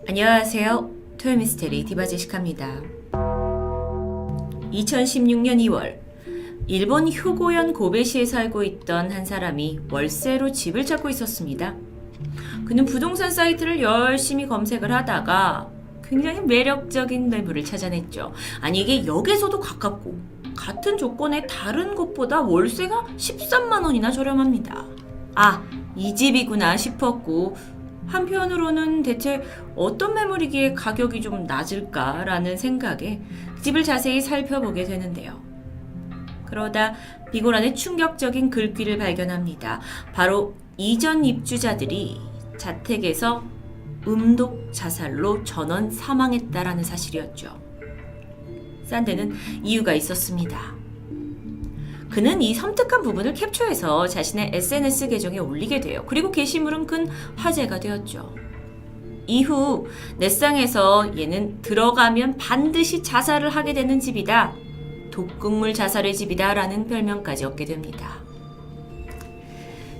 안녕하세요. 토요미스테리 디바제시카입니다. 2016년 2월 일본 휴고현 고베시에 살고 있던 한 사람이 월세로 집을 찾고 있었습니다. 그는 부동산 사이트를 열심히 검색을 하다가 굉장히 매력적인 매물을 찾아냈죠. 아니 이게 역에서도 가깝고 같은 조건의 다른 곳보다 월세가 13만 원이나 저렴합니다. 아, 이 집이구나 싶었고 한편으로는 대체 어떤 매물이기에 가격이 좀 낮을까라는 생각에 집을 자세히 살펴보게 되는데요. 그러다 비고란의 충격적인 글귀를 발견합니다. 바로 이전 입주자들이 자택에서 음독 자살로 전원 사망했다라는 사실이었죠. 싼 데는 이유가 있었습니다. 그는 이 섬뜩한 부분을 캡처해서 자신의 SNS 계정에 올리게 돼요. 그리고 게시물은 큰 화제가 되었죠. 이후 넷상에서 얘는 들어가면 반드시 자살을 하게 되는 집이다. 독극물 자살의 집이다 라는 별명까지 얻게 됩니다.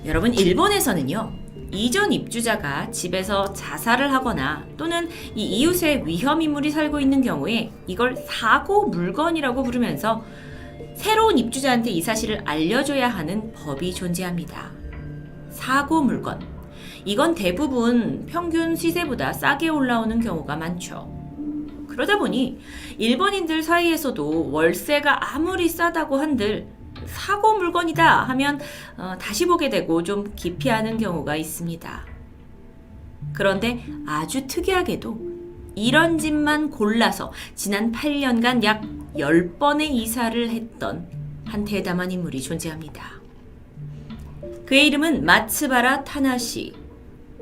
여러분, 일본에서는요, 이전 입주자가 집에서 자살을 하거나 또는 이 이웃에 위험 인물이 살고 있는 경우에 이걸 사고 물건이라고 부르면서 새로운 입주자한테 이 사실을 알려줘야 하는 법이 존재합니다. 사고 물건. 이건 대부분 평균 시세보다 싸게 올라오는 경우가 많죠. 그러다 보니 일본인들 사이에서도 월세가 아무리 싸다고 한들 사고 물건이다 하면 다시 보게 되고 좀 기피하는 경우가 있습니다. 그런데 아주 특이하게도 이런 집만 골라서 지난 8년간 약 10번의 이사를 했던 한 대담한 인물이 존재합니다. 그의 이름은 마츠바라 타나시.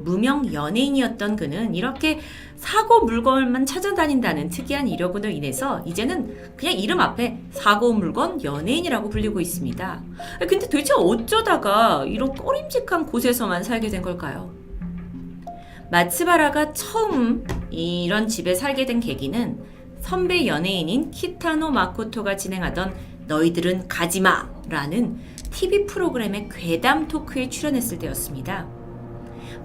무명 연예인이었던 그는 이렇게 사고 물건만 찾아다닌다는 특이한 이력으로 인해서 이제는 그냥 이름 앞에 사고 물건 연예인이라고 불리고 있습니다. 근데 도대체 어쩌다가 이런 꺼림직한 곳에서만 살게 된 걸까요? 마츠바라가 처음 이런 집에 살게 된 계기는 선배 연예인인 키타노 마코토가 진행하던 너희들은 가지마 라는 TV 프로그램의 괴담 토크에 출연했을 때였습니다.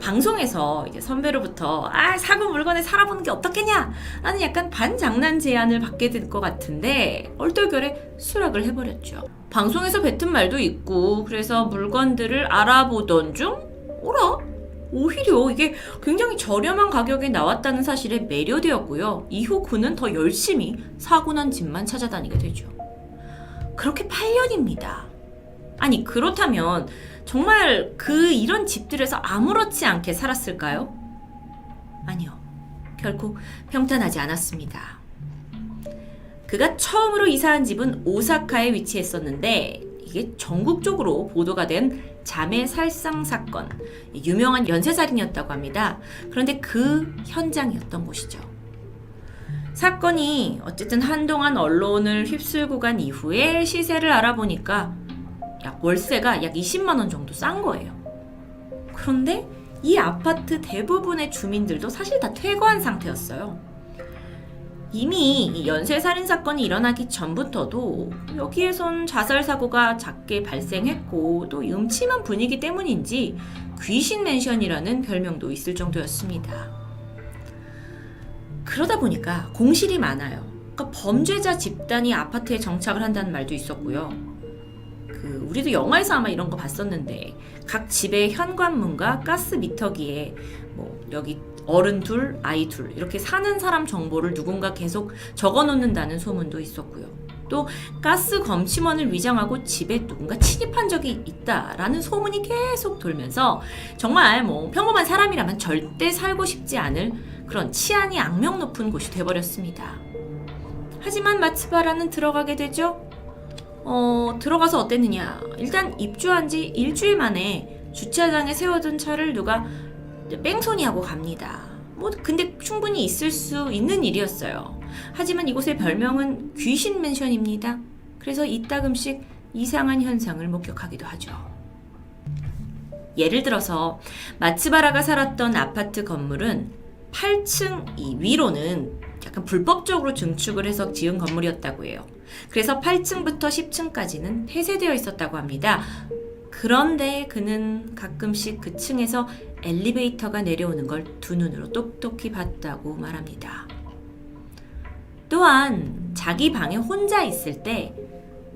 방송에서 이제 선배로부터 사고 물건에 살아보는 게 어떻겠냐 라는 약간 반장난 제안을 받게 될 것 같은데 얼떨결에 수락을 해버렸죠. 방송에서 뱉은 말도 있고 그래서 물건들을 알아보던 중 오히려 이게 굉장히 저렴한 가격에 나왔다는 사실에 매료되었고요. 이후 그는 더 열심히 사고 난 집만 찾아다니게 되죠. 그렇게 8년입니다. 아니 그렇다면 정말 이런 집들에서 아무렇지 않게 살았을까요? 아니요. 결코 평탄하지 않았습니다. 그가 처음으로 이사한 집은 오사카에 위치했었는데 이게 전국적으로 보도가 된 자매 살상 사건, 유명한 연쇄살인이었다고 합니다. 그런데 그 현장이었던 곳이죠. 사건이 어쨌든 한동안 언론을 휩쓸고 간 이후에 시세를 알아보니까 월세가 약 20만 원 정도 싼 거예요. 그런데 이 아파트 대부분의 주민들도 사실 다 퇴거한 상태였어요. 이미 이 연쇄살인 사건이 일어나기 전부터도 여기에선 자살 사고가 작게 발생했고 또 음침한 분위기 때문인지 귀신 맨션이라는 별명도 있을 정도였습니다. 그러다 보니까 공실이 많아요. 그러니까 범죄자 집단이 아파트에 정착을 한다는 말도 있었고요. 우리도 영화에서 아마 이런 거 봤었는데 각 집의 현관문과 가스 미터기에 여기 어른 둘, 아이 둘 이렇게 사는 사람 정보를 누군가 계속 적어놓는다는 소문도 있었고요. 또 가스 검침원을 위장하고 집에 누군가 침입한 적이 있다라는 소문이 계속 돌면서 정말 평범한 사람이라면 절대 살고 싶지 않을 그런 치안이 악명 높은 곳이 돼버렸습니다. 하지만 마츠바라는 들어가게 되죠. 들어가서 어땠느냐. 일단 입주한 지 일주일 만에 주차장에 세워둔 차를 누가 뺑소니하고 갑니다. 근데 충분히 있을 수 있는 일이었어요. 하지만 이곳의 별명은 귀신 맨션입니다. 그래서 이따금씩 이상한 현상을 목격하기도 하죠. 예를 들어서 마츠바라가 살았던 아파트 건물은 8층 위로는 약간 불법적으로 증축을 해서 지은 건물이었다고 해요. 그래서 8층부터 10층까지는 폐쇄되어 있었다고 합니다. 그런데 그는 가끔씩 그 층에서 엘리베이터가 내려오는 걸 두 눈으로 똑똑히 봤다고 말합니다. 또한 자기 방에 혼자 있을 때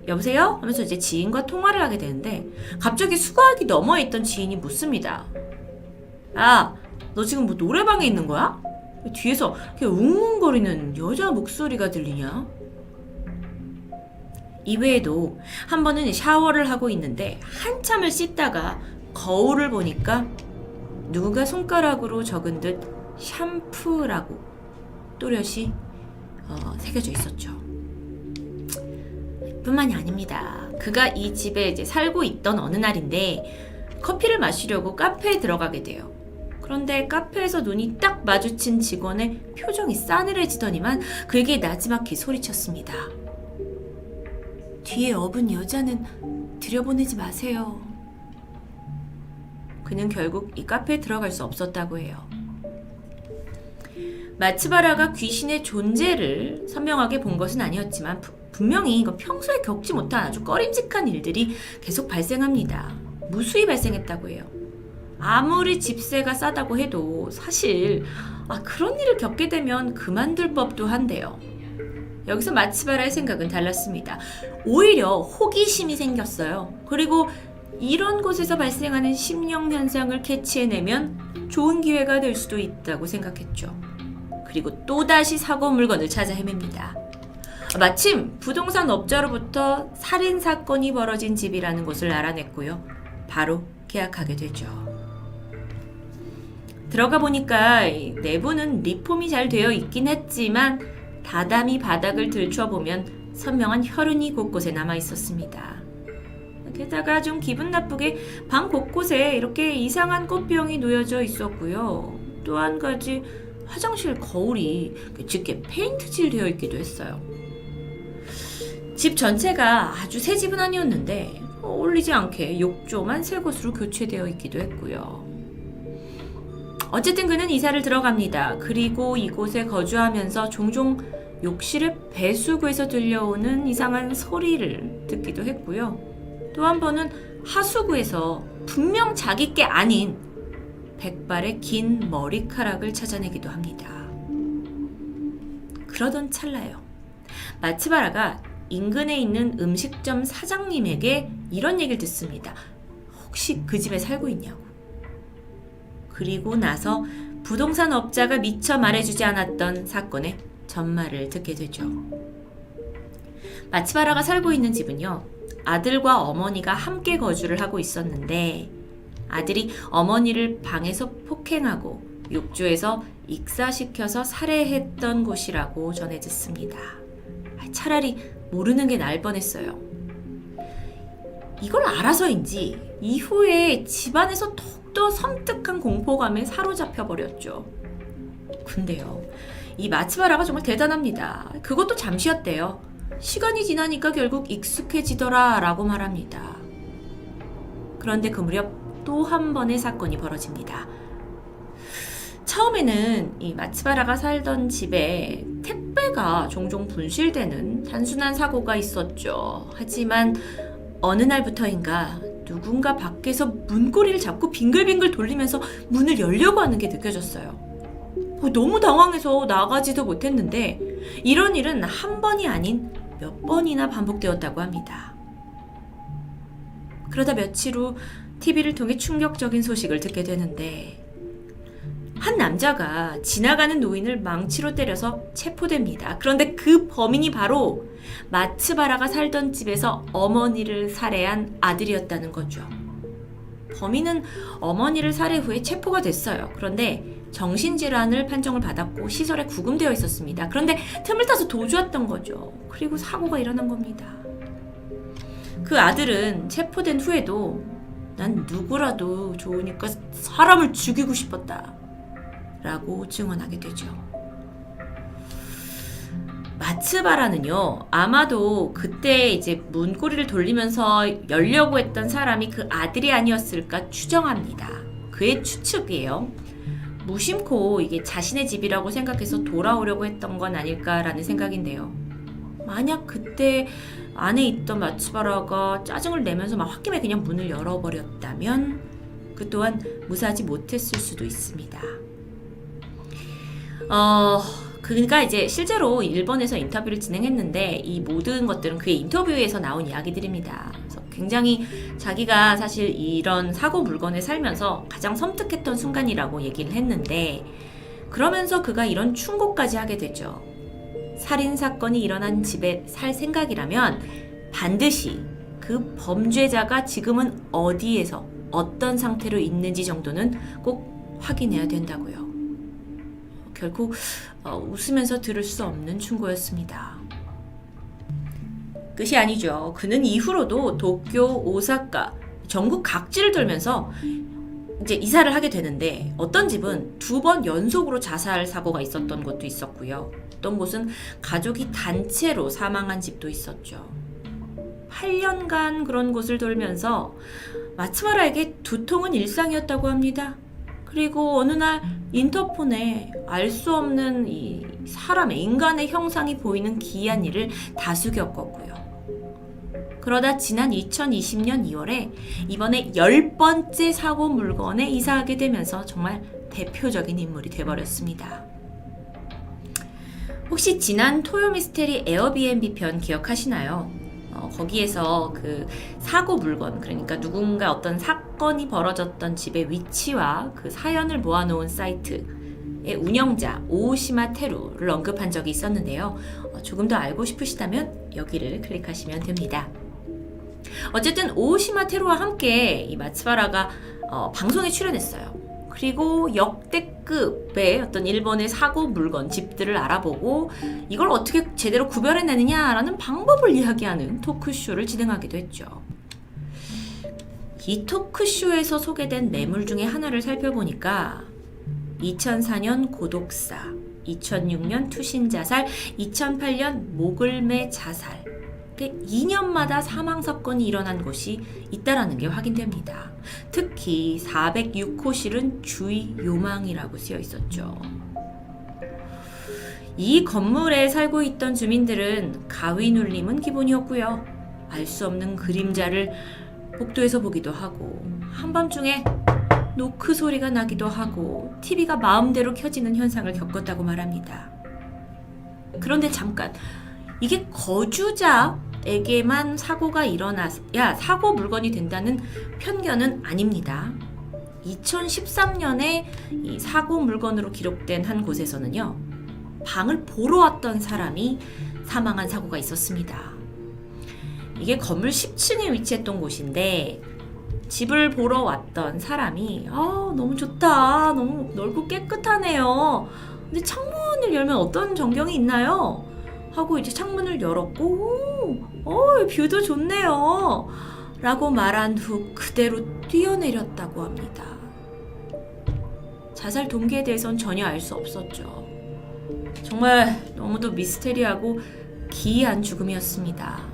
여보세요? 하면서 이제 지인과 통화를 하게 되는데 갑자기 수거하기 너머에 있던 지인이 묻습니다. 야, 너 지금 뭐 노래방에 있는 거야? 뒤에서 웅웅거리는 여자 목소리가 들리냐? 이외에도 한 번은 샤워를 하고 있는데 한참을 씻다가 거울을 보니까 누군가 손가락으로 적은 듯 샴푸라고 또렷이 새겨져 있었죠. 뿐만이 아닙니다. 그가 이 집에 이제 살고 있던 어느 날인데 커피를 마시려고 카페에 들어가게 돼요. 그런데 카페에서 눈이 딱 마주친 직원의 표정이 싸늘해지더니만 그에게 나지막히 소리쳤습니다. 뒤에 업은 여자는 들여보내지 마세요. 그는 결국 이 카페에 들어갈 수 없었다고 해요. 마츠바라가 귀신의 존재를 선명하게 본 것은 아니었지만 분명히 이거 평소에 겪지 못한 아주 꺼림직한 일들이 계속 발생합니다. 무수히 발생했다고 해요. 아무리 집세가 싸다고 해도 사실 그런 일을 겪게 되면 그만둘 법도 한데요. 여기서 마츠바라의 생각은 달랐습니다. 오히려 호기심이 생겼어요. 그리고 이런 곳에서 발생하는 심령 현상을 캐치해내면 좋은 기회가 될 수도 있다고 생각했죠. 그리고 또다시 사고 물건을 찾아 헤맵니다. 마침 부동산 업자로부터 살인 사건이 벌어진 집이라는 것을 알아냈고요. 바로 계약하게 되죠. 들어가 보니까 내부는 리폼이 잘 되어 있긴 했지만 다다미 바닥을 들춰보면 선명한 혈흔이 곳곳에 남아 있었습니다. 게다가 좀 기분 나쁘게 방 곳곳에 이렇게 이상한 꽃병이 놓여져 있었고요. 또 한 가지 화장실 거울이 짙게 페인트칠 되어 있기도 했어요. 집 전체가 아주 새 집은 아니었는데 어울리지 않게 욕조만 새 곳으로 교체되어 있기도 했고요. 어쨌든 그는 이사를 들어갑니다. 그리고 이곳에 거주하면서 종종 욕실의 배수구에서 들려오는 이상한 소리를 듣기도 했고요. 또 한 번은 하수구에서 분명 자기 게 아닌 백발의 긴 머리카락을 찾아내기도 합니다. 그러던 찰나요. 마츠바라가 인근에 있는 음식점 사장님에게 이런 얘기를 듣습니다. 혹시 그 집에 살고 있냐고. 그리고 나서 부동산 업자가 미처 말해주지 않았던 사건의 전말을 듣게 되죠. 마츠바라가 살고 있는 집은요, 아들과 어머니가 함께 거주를 하고 있었는데 아들이 어머니를 방에서 폭행하고 욕조에서 익사시켜서 살해했던 곳이라고 전해 듣습니다. 차라리 모르는 게 나을 뻔했어요. 이걸 알아서인지 이후에 집안에서 더욱더 섬뜩한 공포감에 사로잡혀 버렸죠. 근데요, 이 마츠바라가 정말 대단합니다. 그것도 잠시였대요. 시간이 지나니까 결국 익숙해지더라 라고 말합니다. 그런데 그 무렵 또 한 번의 사건이 벌어집니다. 처음에는 이 마츠바라가 살던 집에 택배가 종종 분실되는 단순한 사고가 있었죠. 하지만 어느 날부터인가 누군가 밖에서 문고리를 잡고 빙글빙글 돌리면서 문을 열려고 하는 게 느껴졌어요. 너무 당황해서 나가지도 못했는데 이런 일은 한 번이 아닌 몇 번이나 반복되었다고 합니다. 그러다 며칠 후 TV를 통해 충격적인 소식을 듣게 되는데 한 남자가 지나가는 노인을 망치로 때려서 체포됩니다. 그런데 그 범인이 바로 마츠바라가 살던 집에서 어머니를 살해한 아들이었다는 거죠. 범인은 어머니를 살해 후에 체포가 됐어요. 그런데 정신질환을 판정을 받았고 시설에 구금되어 있었습니다. 그런데 틈을 타서 도주했던 거죠. 그리고 사고가 일어난 겁니다. 그 아들은 체포된 후에도 난 누구라도 좋으니까 사람을 죽이고 싶었다 라고 증언하게 되죠. 마츠바라는요, 아마도 그때 이제 문고리를 돌리면서 열려고 했던 사람이 그 아들이 아니었을까 추정합니다. 그의 추측이에요. 무심코 이게 자신의 집이라고 생각해서 돌아오려고 했던 건 아닐까라는 생각인데요. 만약 그때 안에 있던 마츠바라가 짜증을 내면서 막 홧김에 그냥 문을 열어버렸다면 그 또한 무사하지 못했을 수도 있습니다. 그러니까 이제 실제로 일본에서 인터뷰를 진행했는데 이 모든 것들은 그의 인터뷰에서 나온 이야기들입니다. 그래서 굉장히 자기가 사실 이런 사고 물건에 살면서 가장 섬뜩했던 순간이라고 얘기를 했는데, 그러면서 그가 이런 충고까지 하게 되죠. 살인사건이 일어난 집에 살 생각이라면 반드시 그 범죄자가 지금은 어디에서 어떤 상태로 있는지 정도는 꼭 확인해야 된다고요. 결코 웃으면서 들을 수 없는 충고였습니다. 끝이 아니죠. 그는 이후로도 도쿄, 오사카, 전국 각지를 돌면서 이제 이사를 하게 되는데, 어떤 집은 2번 연속으로 자살 사고가 있었던 곳도 있었고요. 어떤 곳은 가족이 단체로 사망한 집도 있었죠. 8년간 그런 곳을 돌면서 마츠바라에게 두통은 일상이었다고 합니다. 그리고 어느 날 인터폰에 알 수 없는 이 사람의, 인간의 형상이 보이는 기이한 일을 다수 겪었고요. 그러다 지난 2020년 2월에 이번에 10번째 사고 물건에 이사하게 되면서 정말 대표적인 인물이 돼버렸습니다. 혹시 지난 토요 미스테리 에어비앤비 편 기억하시나요? 거기에서 그 사고 물건, 그러니까 누군가 어떤 사건이 벌어졌던 집의 위치와 그 사연을 모아놓은 사이트의 운영자 오오시마 테루를 언급한 적이 있었는데요. 조금 더 알고 싶으시다면 여기를 클릭하시면 됩니다. 어쨌든 오오시마 테루와 함께 이 마츠바라가 방송에 출연했어요. 그리고 역대급의 어떤 일본의 사고 물건 집들을 알아보고 이걸 어떻게 제대로 구별해내느냐라는 방법을 이야기하는 토크쇼를 진행하기도 했죠. 이 토크쇼에서 소개된 매물 중에 하나를 살펴보니까 2004년 고독사, 2006년 투신자살, 2008년 목을매 자살, 2년마다 사망사건이 일어난 곳이 있다라는 게 확인됩니다. 특히 406호실은 주의 요망이라고 쓰여 있었죠. 이 건물에 살고 있던 주민들은 가위 눌림은 기본이었고요. 알 수 없는 그림자를 복도에서 보기도 하고, 한밤중에 노크 소리가 나기도 하고, TV가 마음대로 켜지는 현상을 겪었다고 말합니다. 그런데 잠깐, 이게 거주자에게만 사고가 일어나야 사고 물건이 된다는 편견은 아닙니다. 2013년에 이 사고 물건으로 기록된 한 곳에서는요, 방을 보러 왔던 사람이 사망한 사고가 있었습니다. 이게 건물 10층에 위치했던 곳인데, 집을 보러 왔던 사람이 너무 좋다, 너무 넓고 깨끗하네요, 근데 창문을 열면 어떤 전경이 있나요? 하고 이제 창문을 열었고, 뷰도 좋네요 라고 말한 후 그대로 뛰어내렸다고 합니다. 자살 동기에 대해서는 전혀 알 수 없었죠. 정말 너무도 미스테리하고 기이한 죽음이었습니다.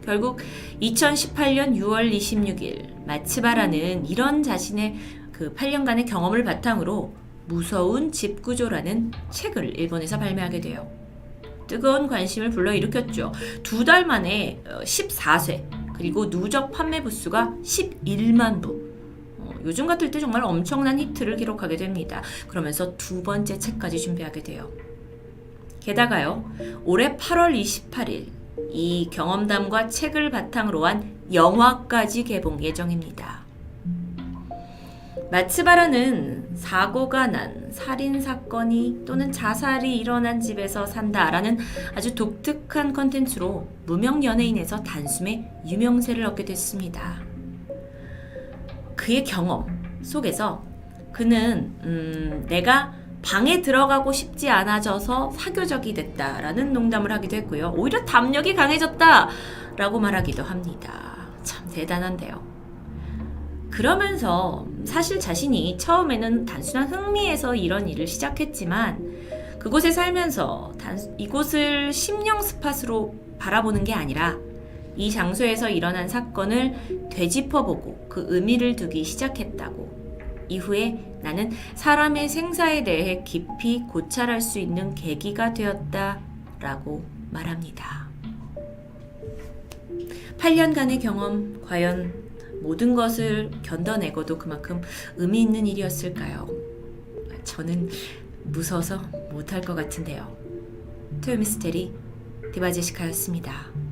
결국 2018년 6월 26일 마츠바라는 이런 자신의 그 8년간의 경험을 바탕으로 무서운 집 구조라는 책을 일본에서 발매하게 돼요. 뜨거운 관심을 불러일으켰죠. 2달 만에 14쇄, 그리고 누적 판매 부수가 11만 부. 요즘 같을 때 정말 엄청난 히트를 기록하게 됩니다. 그러면서 2번째 책까지 준비하게 돼요. 게다가요, 올해 8월 28일 이 경험담과 책을 바탕으로 한 영화까지 개봉 예정입니다. 마츠바라는 사고가 난, 살인사건이 또는 자살이 일어난 집에서 산다라는 아주 독특한 컨텐츠로 무명 연예인에서 단숨에 유명세를 얻게 됐습니다. 그의 경험 속에서 그는 내가 방에 들어가고 싶지 않아져서 사교적이 됐다라는 농담을 하기도 했고요. 오히려 담력이 강해졌다라고 말하기도 합니다. 참 대단한데요. 그러면서 사실 자신이 처음에는 단순한 흥미에서 이런 일을 시작했지만, 그곳에 살면서 이곳을 심령 스팟으로 바라보는 게 아니라 이 장소에서 일어난 사건을 되짚어보고 그 의미를 두기 시작했다고. 이후에 나는 사람의 생사에 대해 깊이 고찰할 수 있는 계기가 되었다라고 말합니다. 8년간의 경험, 과연 모든 것을 견뎌내고도 그만큼 의미 있는 일이었을까요? 저는 무서워서 못할 것 같은데요. 토요미스테리 디바제시카였습니다.